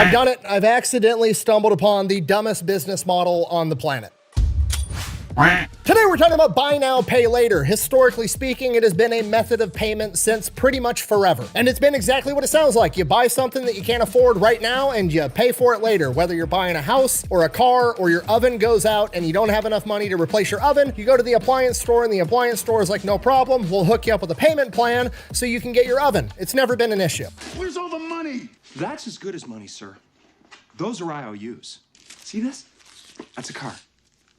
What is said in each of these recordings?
I've done it. I've accidentally stumbled upon the dumbest business model on the planet. Today we're talking about buy now, pay later. Historically speaking, it has been a method of payment since pretty much forever. And it's been exactly what it sounds like. You buy something that you can't afford right now and you pay for it later. Whether you're buying a house or a car or your oven goes out and you don't have enough money to replace your oven, you go to the appliance store and the appliance store is like, no problem, we'll hook you up with a payment plan so you can get your oven. It's never been an issue. Where's all the money? That's as good as money, sir. Those are IOUs. See this? That's a car.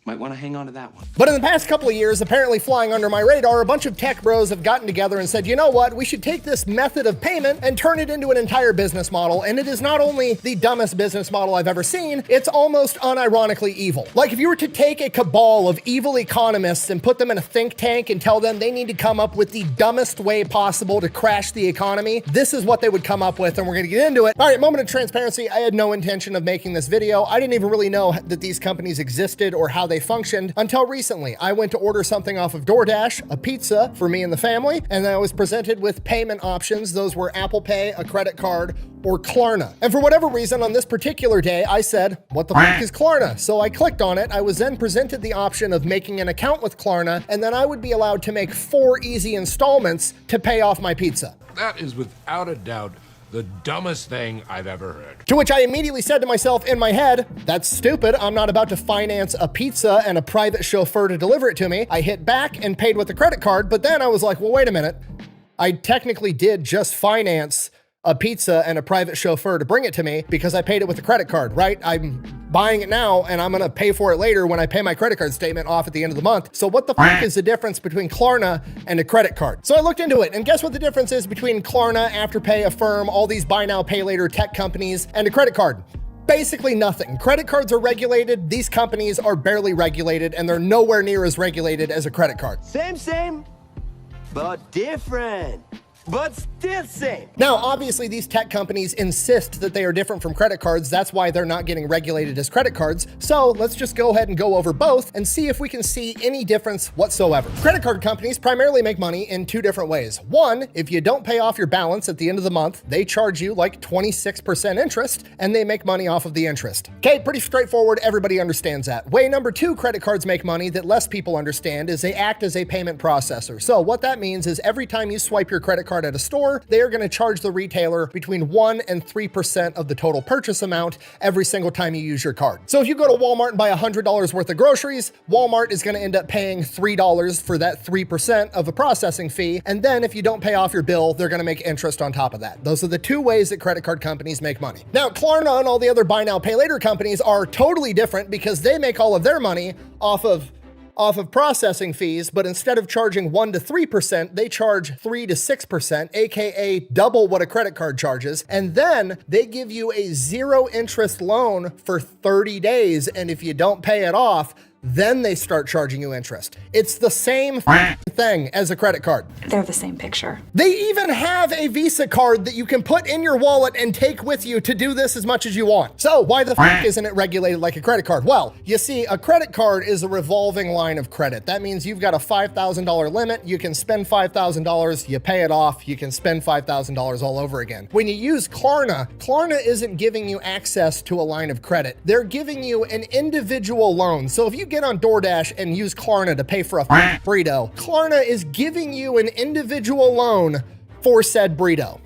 Might want to hang on to that one. But in the past couple of years, apparently flying under my radar, a bunch of tech bros have gotten together and said, you know what, we should take this method of payment and turn it into an entire business model. And it is not only the dumbest business model I've ever seen, it's almost unironically evil. Like if you were to take a cabal of evil economists and put them in a think tank and tell them they need to come up with the dumbest way possible to crash the economy, this is what they would come up with, and we're gonna get into it. All right, moment of transparency. I had no intention of making this video. I didn't even really know that these companies existed or how they functioned until recently. I went to order something off of DoorDash, a pizza for me and the family, and I was presented with payment options. Those were Apple Pay, a credit card, or Klarna. And for whatever reason, on this particular day, I said, what the fuck is Klarna? So I clicked on it. I was then presented the option of making an account with Klarna, and then I would be allowed to make 4 easy installments to pay off my pizza. That is without a doubt the dumbest thing I've ever heard. To which I immediately said to myself in my head, that's stupid. I'm not about to finance a pizza and a private chauffeur to deliver it to me. I hit back and paid with a credit card, but then I was like, well, wait a minute. I technically did just finance a pizza and a private chauffeur to bring it to me because I paid it with a credit card, right? I'm buying it now and I'm gonna pay for it later when I pay my credit card statement off at the end of the month. So what the fuck is the difference between Klarna and a credit card? So I looked into it, and guess what the difference is between Klarna, Afterpay, Affirm, all these buy now, pay later tech companies, and a credit card? Basically nothing. Credit cards are regulated. These companies are barely regulated, and they're nowhere near as regulated as a credit card. Same, but different. But still same. Now, obviously, these tech companies insist that they are different from credit cards. That's why they're not getting regulated as credit cards. So let's just go ahead and go over both and see if we can see any difference whatsoever. Credit card companies primarily make money in 2 different ways. One, if you don't pay off your balance at the end of the month, they charge you like 26% interest, and they make money off of the interest. Okay, pretty straightforward. Everybody understands that. Way number 2 credit cards make money that less people understand is they act as a payment processor. So what that means is every time you swipe your credit card at a store, they are going to charge the retailer between 1% and 3% of the total purchase amount every single time you use your card. So if you go to Walmart and buy $100 worth of groceries, Walmart is going to end up paying $3 for that 3% of a processing fee. And then if you don't pay off your bill, they're going to make interest on top of that. Those are the 2 ways that credit card companies make money. Now, Klarna and all the other buy now, pay later companies are totally different because they make all of their money off of processing fees, but instead of charging 1% to 3%, they charge 3% to 6%, aka double what a credit card charges. And then they give you a 0 interest loan for 30 days. And if you don't pay it off, then they start charging you interest. It's the same thing as a credit card. They're the same picture. They even have a Visa card that you can put in your wallet and take with you to do this as much as you want. So why the fuck isn't it regulated like a credit card? Well, you see, a credit card is a revolving line of credit. That means you've got a $5,000 limit. You can spend $5,000, you pay it off, you can spend $5,000 all over again. When you use Klarna, Klarna isn't giving you access to a line of credit. They're giving you an individual loan. So if you get on DoorDash and use Klarna to pay for a burrito, Klarna is giving you an individual loan for said burrito.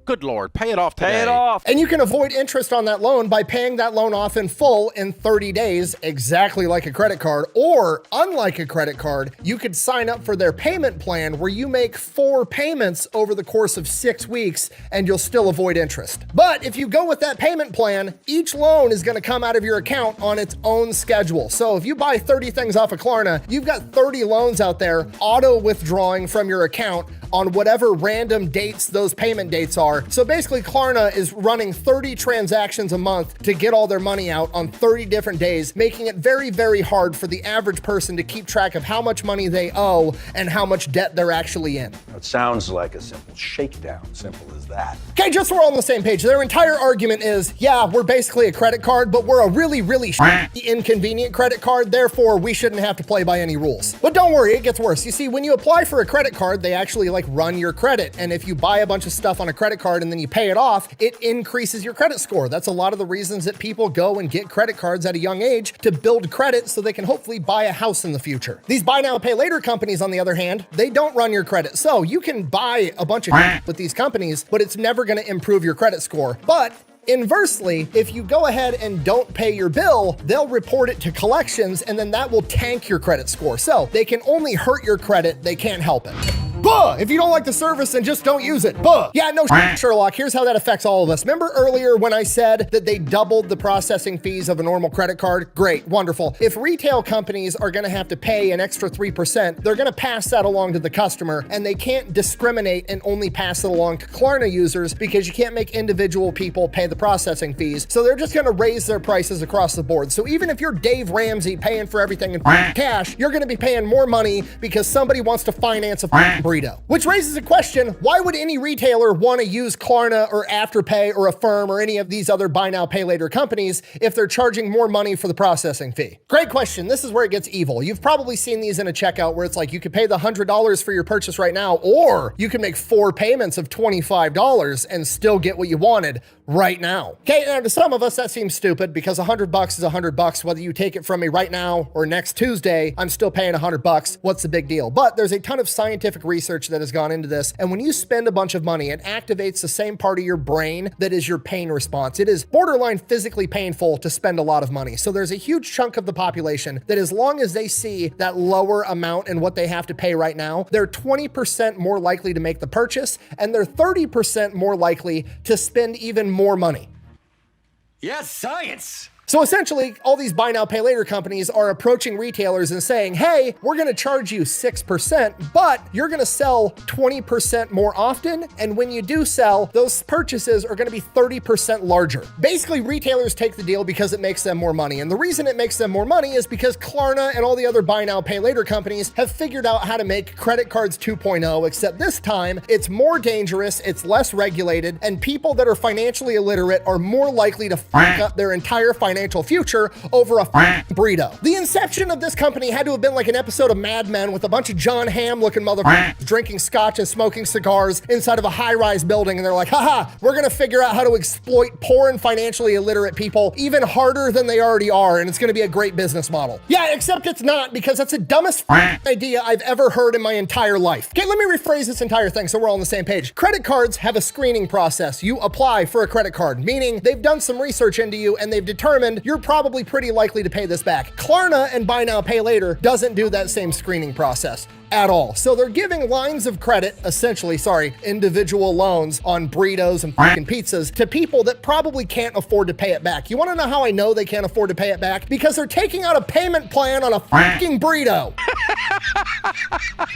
Good Lord, pay it off today. Pay it off. And you can avoid interest on that loan by paying that loan off in full in 30 days, exactly like a credit card. Or, unlike a credit card, you could sign up for their payment plan where you make 4 payments over the course of 6 weeks and you'll still avoid interest. But if you go with that payment plan, each loan is gonna come out of your account on its own schedule. So if you buy 30 things off of Klarna, you've got 30 loans out there auto withdrawing from your account on whatever random dates those payment dates are. So basically Klarna is running 30 transactions a month to get all their money out on 30 different days, making it very, very hard for the average person to keep track of how much money they owe and how much debt they're actually in. It sounds like a simple shakedown. Simple as that. Okay, just so we're all on the same page, their entire argument is, yeah, we're basically a credit card, but we're a really, really inconvenient credit card, therefore we shouldn't have to play by any rules. But don't worry, it gets worse. You see, when you apply for a credit card, they actually like run your credit. And if you buy a bunch of stuff on a credit card and then you pay it off, it increases your credit score. That's a lot of the reasons that people go and get credit cards at a young age, to build credit so they can hopefully buy a house in the future. These buy now, pay later companies, on the other hand, they don't run your credit. So you can buy a bunch of with these companies, but it's never going to improve your credit score. But inversely, if you go ahead and don't pay your bill, they'll report it to collections, and then that will tank your credit score. So they can only hurt your credit, they can't help it. Buh! If you don't like the service, then just don't use it. Buh! Yeah, no Sherlock. Here's how that affects all of us. Remember earlier when I said that they doubled the processing fees of a normal credit card? Great, wonderful. If retail companies are gonna have to pay an extra 3%, they're gonna pass that along to the customer, and they can't discriminate and only pass it along to Klarna users because you can't make individual people pay the processing fees. So they're just gonna raise their prices across the board. So even if you're Dave Ramsey paying for everything in cash, you're gonna be paying more money because somebody wants to finance a burrito. Which raises a question, why would any retailer want to use Klarna or Afterpay or Affirm or any of these other buy now, pay later companies if they're charging more money for the processing fee? Great question. This is where it gets evil. You've probably seen these in a checkout where it's like you could pay the $100 for your purchase right now, or you can make 4 payments of $25 and still get what you wanted right now. Okay, now to some of us that seems stupid because $100 is $100. Whether you take it from me right now or next Tuesday, I'm still paying $100. What's the big deal? But there's a ton of scientific research that has gone into this, and when you spend a bunch of money, it activates the same part of your brain that is your pain response. It is borderline physically painful to spend a lot of money. So there's a huge chunk of the population that, as long as they see that lower amount in what they have to pay right now, they're 20% more likely to make the purchase, and they're 30% more likely to spend even more money. Yes, science! So essentially, all these buy now, pay later companies are approaching retailers and saying, hey, we're gonna charge you 6%, but you're gonna sell 20% more often. And when you do sell, those purchases are gonna be 30% larger. Basically, retailers take the deal because it makes them more money. And the reason it makes them more money is because Klarna and all the other buy now, pay later companies have figured out how to make credit cards 2.0, except this time it's more dangerous, it's less regulated, and people that are financially illiterate are more likely to fuck up their entire financial future over a burrito. The inception of this company had to have been like an episode of Mad Men with a bunch of John Hamm looking motherfuckers drinking scotch and smoking cigars inside of a high-rise building, and they're like, haha, we're gonna figure out how to exploit poor and financially illiterate people even harder than they already are, and it's gonna be a great business model. Yeah, except it's not, because that's the dumbest idea I've ever heard in my entire life. Okay, let me rephrase this entire thing so we're all on the same page. Credit cards have a screening process. You apply for a credit card, meaning they've done some research into you and they've determined you're probably pretty likely to pay this back. Klarna and buy now, pay later doesn't do that same screening process at all. So they're giving lines of credit, individual loans on burritos and fucking pizzas to people that probably can't afford to pay it back. You wanna know how I know they can't afford to pay it back? Because they're taking out a payment plan on a fucking burrito.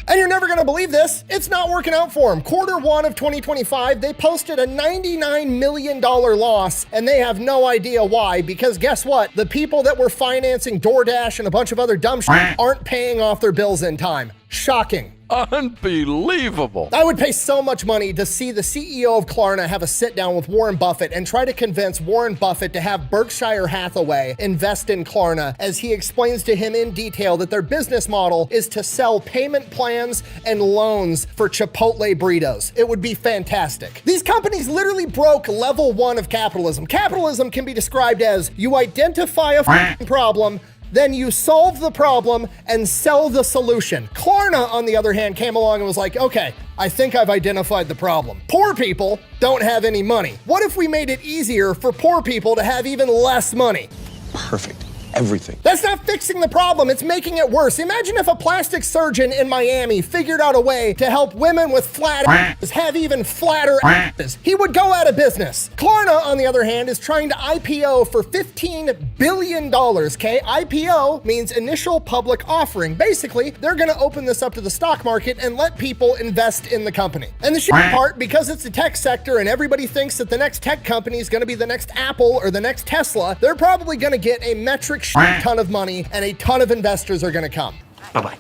And you're never gonna believe this, it's not working out for them. Q1 of 2025, they posted a $99 million loss, and they have no idea why, because guess what? The people that were financing DoorDash and a bunch of other dumb shit aren't paying off their bills in time. Shocking. Unbelievable. I would pay so much money to see the CEO of Klarna have a sit down with Warren Buffett and try to convince Warren Buffett to have Berkshire Hathaway invest in Klarna, as he explains to him in detail that their business model is to sell payment plans and loans for Chipotle burritos. It would be fantastic. These companies literally broke level 1 of capitalism. Capitalism can be described as you identify a problem, then you solve the problem and sell the solution. Klarna, on the other hand, came along and was like, okay, I think I've identified the problem. Poor people don't have any money. What if we made it easier for poor people to have even less money? Perfect. Everything. That's not fixing the problem, it's making it worse. Imagine if a plastic surgeon in Miami figured out a way to help women with flat asses have even flatter asses. He would go out of business. Klarna, on the other hand, is trying to IPO for $15 billion, okay? IPO means initial public offering. Basically, they're gonna open this up to the stock market and let people invest in the company. And the shit part, because it's the tech sector and everybody thinks that the next tech company is gonna be the next Apple or the next Tesla, they're probably gonna get a metric ton of money, and a ton of investors are gonna come. Bye-bye.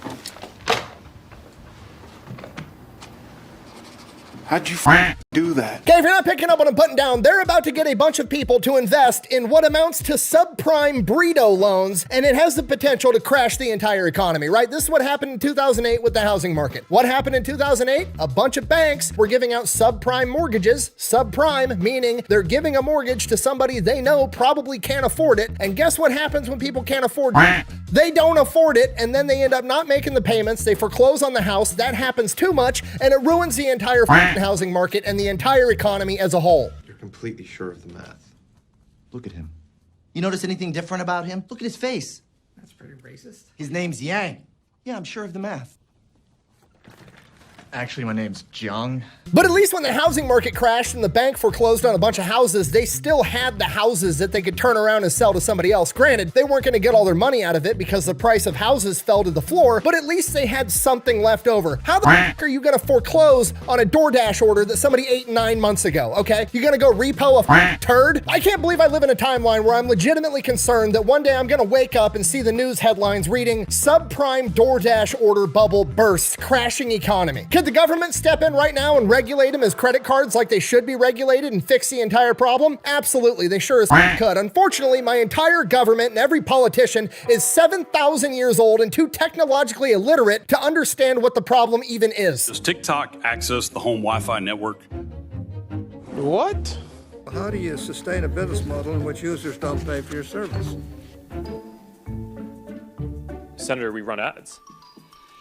How'd you do that. Okay, if you're not picking up what I'm putting down, they're about to get a bunch of people to invest in what amounts to subprime burrito loans, and it has the potential to crash the entire economy, right? This is what happened in 2008 with the housing market. What happened in 2008? A bunch of banks were giving out subprime mortgages. Subprime, meaning they're giving a mortgage to somebody they know probably can't afford it. And guess what happens when people can't afford it? They don't afford it, and then they end up not making the payments. They foreclose on the house. That happens too much, and it ruins the entire housing market and the entire economy as a whole. You're completely sure of the math. Look at him. You notice anything different about him? Look at his face. That's pretty racist. His name's Yang. Yeah, I'm sure of the math. Actually, my name's Jiang. But at least when the housing market crashed and the bank foreclosed on a bunch of houses, they still had the houses that they could turn around and sell to somebody else. Granted, they weren't going to get all their money out of it because the price of houses fell to the floor, but at least they had something left over. How the f*** are you going to foreclose on a DoorDash order that somebody ate 9 months ago, okay? You going to go repo a turd? I can't believe I live in a timeline where I'm legitimately concerned that one day I'm going to wake up and see the news headlines reading, subprime DoorDash order bubble bursts, crashing economy. Could the government step in right now and regulate them as credit cards like they should be regulated and fix the entire problem? Absolutely, they sure as could. Unfortunately, my entire government and every politician is 7,000 years old and too technologically illiterate to understand what the problem even is. Does TikTok access the home Wi-Fi network? What? How do you sustain a business model in which users don't pay for your service? Senator, we run ads.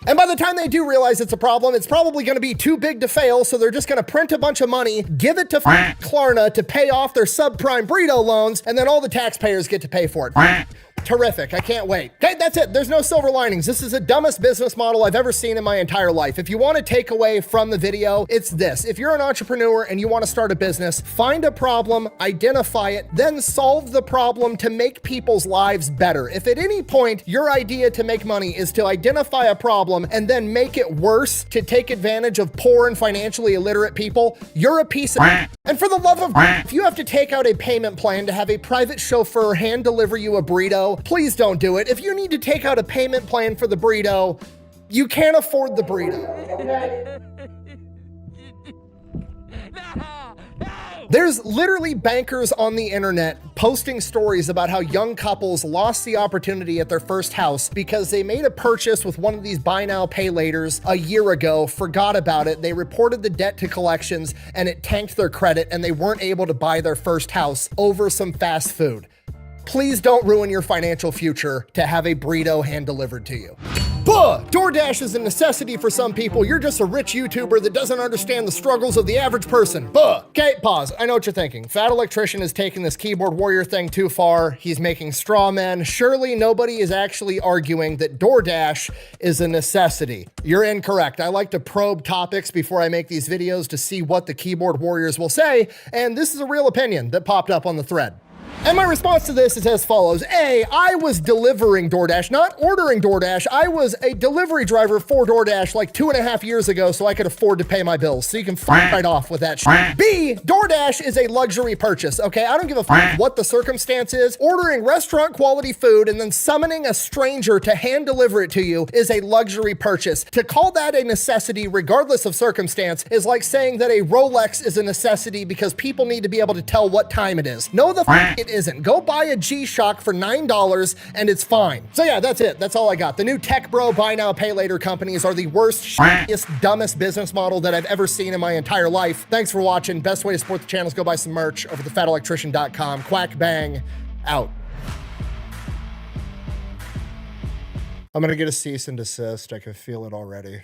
And by the time they do realize it's a problem, it's probably going to be too big to fail, so they're just going to print a bunch of money, give it to Klarna to pay off their subprime burrito loans, and then all the taxpayers get to pay for it. Terrific. I can't wait. Okay, that's it. There's no silver linings. This is the dumbest business model I've ever seen in my entire life. If you want to take away from the video, it's this. If you're an entrepreneur and you want to start a business, find a problem, identify it, then solve the problem to make people's lives better. If at any point your idea to make money is to identify a problem and then make it worse to take advantage of poor and financially illiterate people, you're a piece of... And for the love of... If you have to take out a payment plan to have a private chauffeur hand deliver you a burrito, please don't do it. If you need to take out a payment plan for the burrito, you can't afford the burrito. There's literally bankers on the internet posting stories about how young couples lost the opportunity at their first house because they made a purchase with one of these buy now, pay laters a year ago, forgot about it, they reported the debt to collections, and it tanked their credit, and they weren't able to buy their first house over some fast food. Please don't ruin your financial future to have a burrito hand delivered to you. Buh! DoorDash is a necessity for some people. You're just a rich YouTuber that doesn't understand the struggles of the average person. Buh! Okay, pause. I know what you're thinking. Fat Electrician is taking this keyboard warrior thing too far. He's making straw men. Surely nobody is actually arguing that DoorDash is a necessity. You're incorrect. I like to probe topics before I make these videos to see what the keyboard warriors will say, and this is a real opinion that popped up on the thread. And my response to this is as follows. A, I was delivering DoorDash, not ordering DoorDash. I was a delivery driver for DoorDash like 2.5 years ago so I could afford to pay my bills. So you can right off with that shit. B, DoorDash is a luxury purchase, okay? I don't give a what the circumstance is. Ordering restaurant quality food and then summoning a stranger to hand deliver it to you is a luxury purchase. To call that a necessity regardless of circumstance is like saying that a Rolex is a necessity because people need to be able to tell what time it is. No, the it isn't. Go buy a G-Shock for $9 and it's fine. So yeah, that's it. That's all I got. The new tech bro buy now pay later companies are the worst, shittiest, dumbest business model that I've ever seen in my entire life. Thanks for watching. Best way to support the channel is go buy some merch over at thefatelectrician.com. Quack bang out. I'm gonna get a cease and desist. I can feel it already.